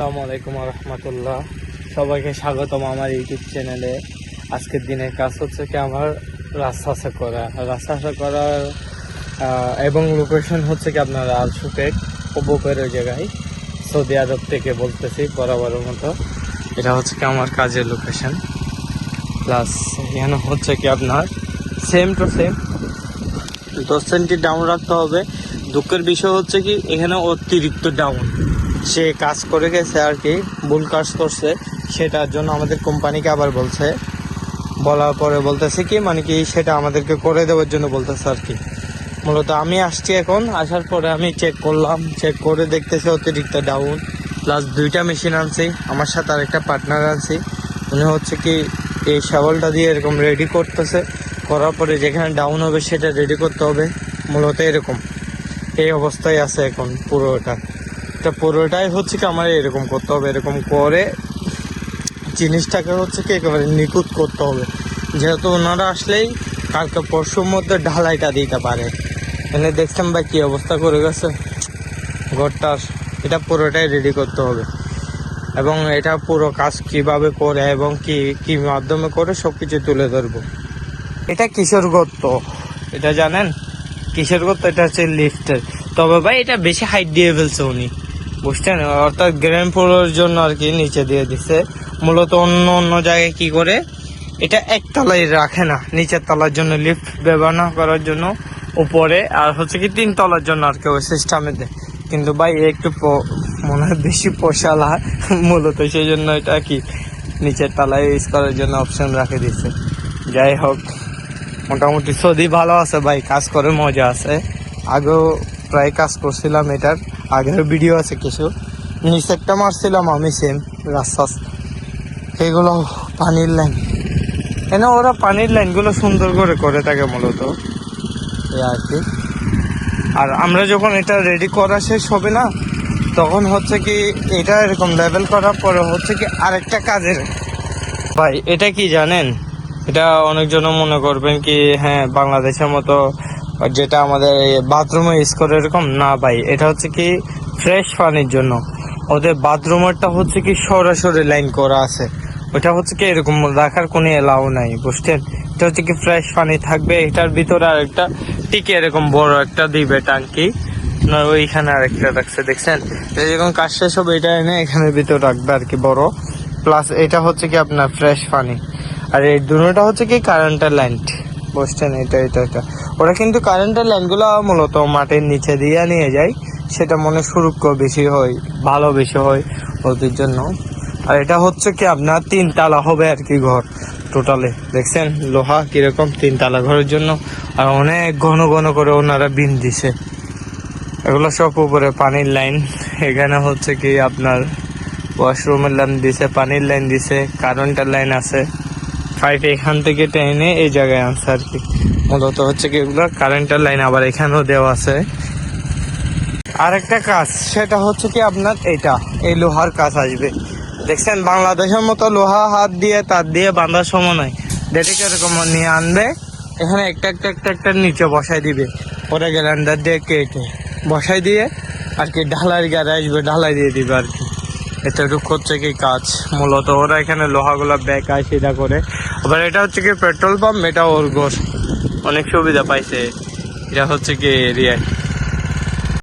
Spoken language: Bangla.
আসসালামু আলাইকুম রহমতুল্লাহ। সবাইকে স্বাগতম আমার ইউটিউব চ্যানেলে। আজকের দিনের কাজ হচ্ছে কি আমার রাস্তা করার এবং লোকেশন হচ্ছে কি আপনার আলসুপেট ওই জায়গায়, সৌদি আরব থেকে বলতেছি বরাবরের মতো। এটা হচ্ছে কি আমার কাজের লোকেশন। প্লাস এখানে হচ্ছে কি আপনার same to same 10 centi down রাখতে হবে। দুঃখের বিষয় হচ্ছে কি এখানে অতিরিক্ত ডাউন সে কাজ করে গেছে আর কি, ভুল কাজ করছে, সেটার জন্য আমাদের কোম্পানিকে আবার বলার পরে বলতেছে কি মানে কি সেটা আমাদেরকে করে দেওয়ার জন্য বলতেছে আর কি। মূলত আমি আসছি, এখন আসার পরে আমি চেক করে দেখতেছি অতিরিক্ত ডাউন। প্লাস 2টা মেশিন আনছি, আমার সাথে আর একটা পার্টনার আনছি। উনি হচ্ছে কি এই শাবলটা দিয়ে এরকম রেডি করতেছে, করার পরে যেখানে ডাউন হবে সেটা রেডি করতে হবে। মূলত এরকম এই অবস্থায় আছে এখন পুরোটাই হচ্ছে কি আমার এরকম করতে হবে। এরকম করে জিনিসটাকে হচ্ছে কি একেবারে নিখুঁত করতে হবে, যেহেতু ওনারা আসলেই কালকে পরশুর মধ্যে ঢালাইটা দিতে পারে। এনে দেখছেন ভাই কি অবস্থা করে গেছে ঘরটার। এটা পুরোটাই রেডি করতে হবে এবং এটা পুরো কাজ কিভাবে করে এবং কি মাধ্যমে করে সবকিছু তুলে ধরবো। এটা কিশোর গর্ত, এটা জানেন কিশোর গর্ত? এটা হচ্ছে লিফটের। তবে ভাই এটা বেশি হাইট দিয়ে ফেলছে উনি, বুঝছেন? অর্থাৎ গ্রাউন্ড ফ্লোরের জন্য আর কি নিচে দিয়ে দিচ্ছে। মূলত অন্য জায়গায় কি করে এটা একতলায় রাখে না, নিচের তলার জন্য লিফট ব্যবহার না করার জন্য উপরে, আর হচ্ছে কি 3 তলার জন্য আর কি ওই সিস্টেমে দেয়। কিন্তু ভাই একটু মনে হয় বেশি পোষালা, মূলত সেই জন্য এটা কি নিচের তলায় ইউজ করার জন্য অপশন রাখে দিচ্ছে। যাই হোক, মোটামুটি সৌদি ভালো আছে ভাই, কাজ করে মজা আছে। আগেও প্রায় কাজ করছিলাম, এটার আগের ভিডিও আছে কিছু। নিচেরটা মারছিলাম আমি সেম রাস্তা, এগুলো পানির লাইন। এনে ওরা পানির লাইনগুলো সুন্দর করে থাকে মূলত এই আর কি। আর আমরা যখন এটা রেডি করা শেষ হবে না, তখন হচ্ছে কি এটা এরকম লেভেল করার পরে হচ্ছে কি আরেকটা কাজের ভাই। এটা কি জানেন? এটা অনেকজন মনে করবেন কি হ্যাঁ বাংলাদেশের মতো যেটা আমাদের বাথরুমে ইউজ করে এরকম না ভাই। এটা হচ্ছে কি ফ্রেশ পানির জন্য। ওদের বাথরুমেরটা হচ্ছে কি সরাসরি লাইন করা আছে, ওটা হচ্ছে কি এরকম রাখার কোনো এলাও নাই, বুঝছেন? এটা হচ্ছে কি ফ্রেশ পানি থাকবে। এটার ভিতরে আরেকটা টিকে এরকম বড় একটা দিবে টাঙ্কি, ওইখানে আরেকটা রাখছে, দেখছেন? যখন কাজ শেষ হবে এটা এনে এখানের ভিতর রাখবে আর কি বড়। প্লাস এটা হচ্ছে কি আপনার ফ্রেশ পানি। আর এই দুটোটা হচ্ছে কি কারেন্টের লাইন, বুঝছেন? এটা ওরা কিন্তু কারেন্টের লাইনগুলো মূলত মাটির নিচে দিয়ে নিয়ে যায়, সেটা মনে সুরক্ষা বেশি হয়, ভালো বেশি হয় ওদের জন্য। আর এটা হচ্ছে কি আপনার 3 তলা হবে আর কি ঘর টোটালে, দেখছেন লোহা কিরকম 3 তলা ঘরের জন্য। আর অনেক ঘন করে ওনারা বিম দিছে, এগুলো সব উপরে পানির লাইন। এখানে হচ্ছে কি আপনার ওয়াশরুমের লাইন দিছে, পানির লাইন দিছে, কারেন্টের লাইন আছে। 5 এখান থেকে টেনে এই জায়গায় আনছে আর কি। মূলত হচ্ছে কি এগুলো কারেন্টের লাইন আবার এখানেও দেওয়া আছে। আরেকটা কাজ সেটা হচ্ছে কি আপনার এই লোহার কাজ আসবে, দেখছেন? বাংলাদেশের মতো লোহা হাত দিয়ে তার দিয়ে বাঁধার সময় নয়, দেখে এরকম নিয়ে আনবে, এখানে একটা নিচে বসাই দিবে, পরে গ্রাইন্ডার দিয়ে কেটে বসাই দিয়ে আর কি ঢালাই গাড়ি আসবে, ঢালাই দিয়ে দিবে আর কি। এতটুকু হচ্ছে কি কাজ। মূলত ওরা এখানে লোহাগুলো বেকায় সিধা করে। আবার এটা হচ্ছে কি পেট্রোল পাম্প, এটা ওর ঘর, অনেক সুবিধা পাইছে। এটা হচ্ছে কি এরিয়ায়